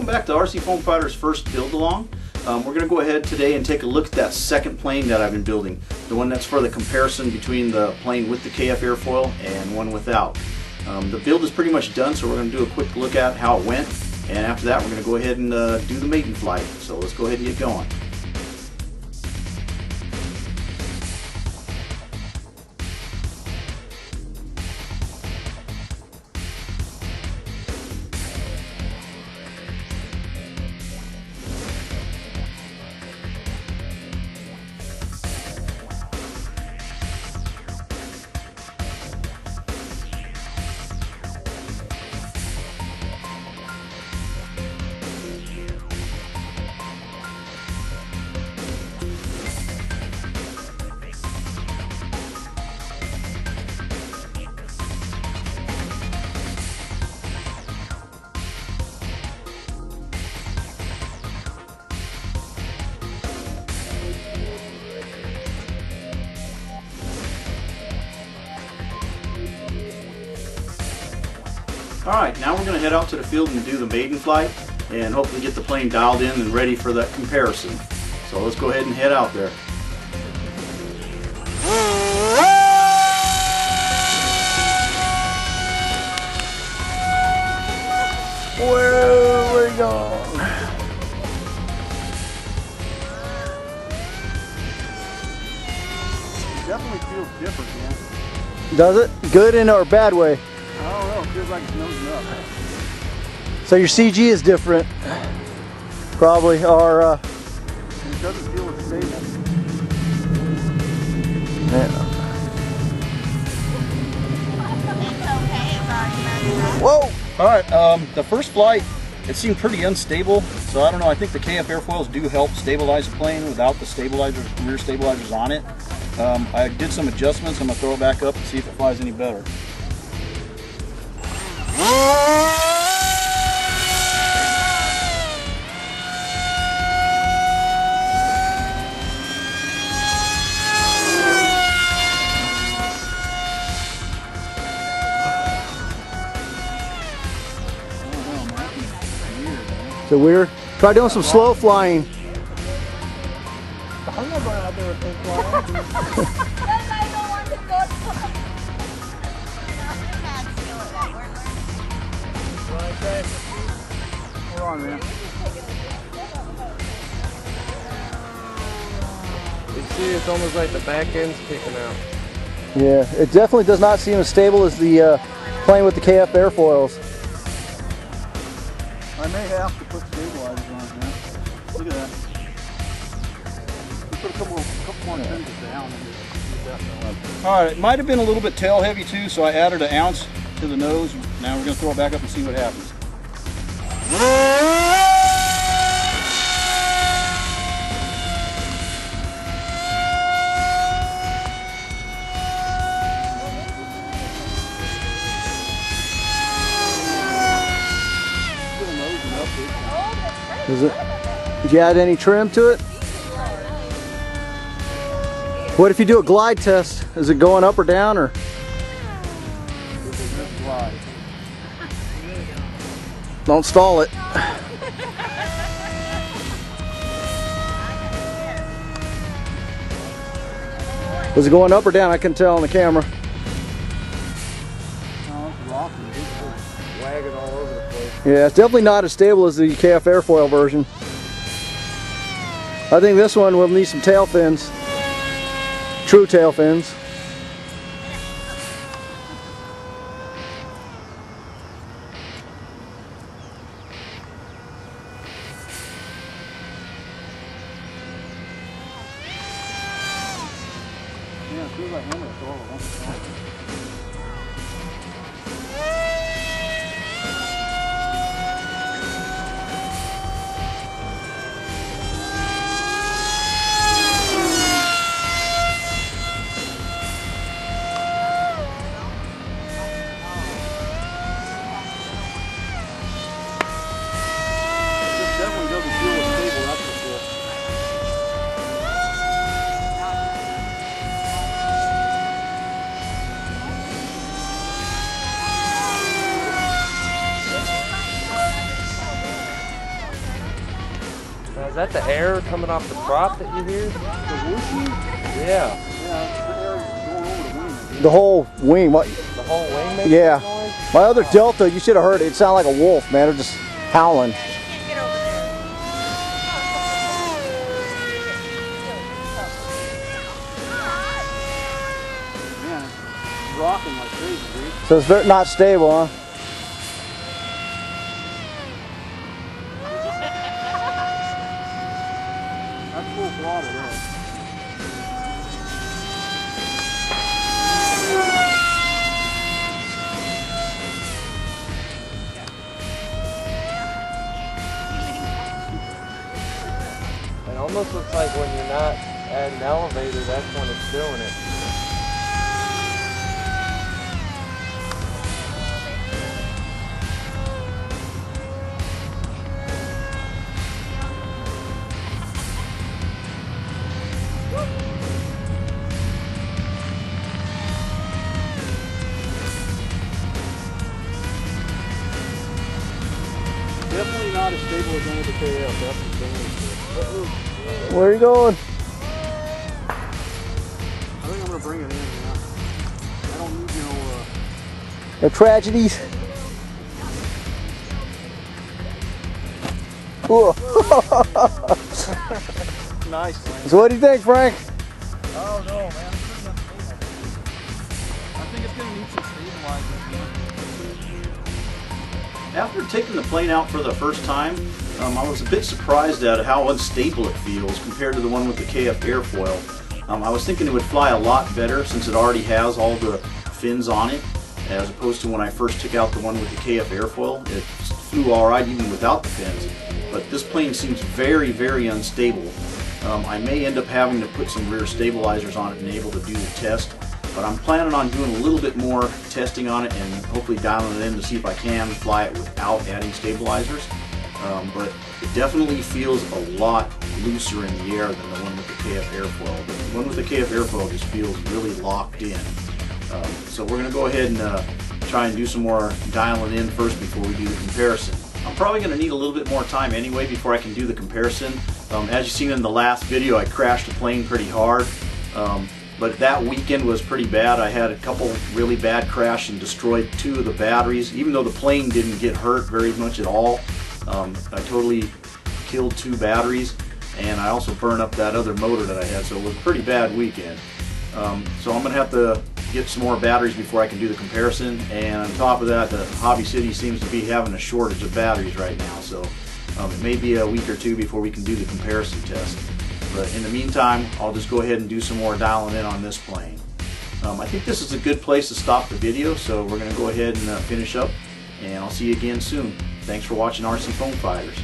welcome back to rcFoamFighters' first build along. We're going to go ahead today and take a look at that second plane that I've been building, the one that's for the comparison between the plane with the KF airfoil and one without. The build is pretty much done, so we're going to do a quick look at how it went, and after that we're going to go ahead and do the maiden flight. So let's go ahead and get going. Alright, now we're going to head out to the field and do the maiden flight and hopefully get the plane dialed in and ready for that comparison. So let's go ahead and head out there. Where are we going? It definitely feels different, man. Does it? Good in or bad way? I don't know, it feels like it's nosing up. So your CG is different, probably, or it doesn't feel as stable. Yeah. Whoa! Alright, the first flight, it seemed pretty unstable, so I don't know, I think the KF airfoils do help stabilize the plane without the stabilizers, rear stabilizers on it. I did some adjustments, I'm going to throw it back up and see if it flies any better. So weird. Try doing some slow flying. I'm not going out there with this flying. Hold on, man. You see, it's almost like the back end's kicking out. Yeah, it definitely does not seem as stable as the plane with the KF airfoils. I may have to put stabilizers on it, man. Look at that. We put a couple more hinges down. Alright, it might have been a little bit tail heavy too, so I added an ounce to the nose. Now we're going to throw it back up and see what happens. Is it? Did you add any trim to it? What if you do a glide test? Is it going up or down, or? Don't stall it. Was it going up or down? I couldn't tell on the camera. Wagging all over the place. Yeah, it's definitely not as stable as the KF airfoil version. I think this one will need some tail fins. True tail fins. Yeah, it feels like I'm going to throw it once. Definitely doesn't feel as stable, that's for sure. Is that the air coming off the prop that you hear? The whooshing? Yeah. Yeah, the air going over the wing. The whole wing. What? The whole wing makes Yeah. that noise? My other Delta, you should have heard it. It sounded like a wolf, man. It was just howling. Man, it's rocking like crazy, dude. So it's very not stable, huh? That's full throttle there. It almost looks like when you're not at an elevator, that's when it's doing it. Definitely not as stable as one with the KF. That's the thing. Where are you going? I think I'm going to bring it in, yeah. I don't need no tragedies. Nice. So what do you think, Frank? Oh no, man. I think it's going to need some stabilizers. After taking the plane out for the first time, I was a bit surprised at how unstable it feels compared to the one with the KF airfoil. I was thinking it would fly a lot better since it already has all the fins on it, as opposed to when I first took out the one with the KF airfoil. It flew alright even without the fins, but this plane seems very, very unstable. I may end up having to put some rear stabilizers on it and able to do the test, but I'm planning on doing a little bit more testing on it and hopefully dialing it in to see if I can fly it without adding stabilizers. But it definitely feels a lot looser in the air than the one with the KF airfoil. The one with the KF airfoil just feels really locked in. So we're going to go ahead and try and do some more dialing in first before we do the comparison. I'm probably going to need a little bit more time anyway before I can do the comparison. As you've seen in the last video, I crashed the plane pretty hard. But that weekend was pretty bad. I had a couple really bad crashes and destroyed 2 of the batteries. Even though the plane didn't get hurt very much at all, I totally killed 2 batteries, and I also burned up that other motor that I had, so it was a pretty bad weekend. So I'm going to have to get some more batteries before I can do the comparison, and on top of that, the Hobby City seems to be having a shortage of batteries right now, so it may be a week or 2 before we can do the comparison test. But in the meantime, I'll just go ahead and do some more dialing in on this plane. I think this is a good place to stop the video, so we're going to go ahead and finish up, and I'll see you again soon. Thanks for watching RC Foam Fighters.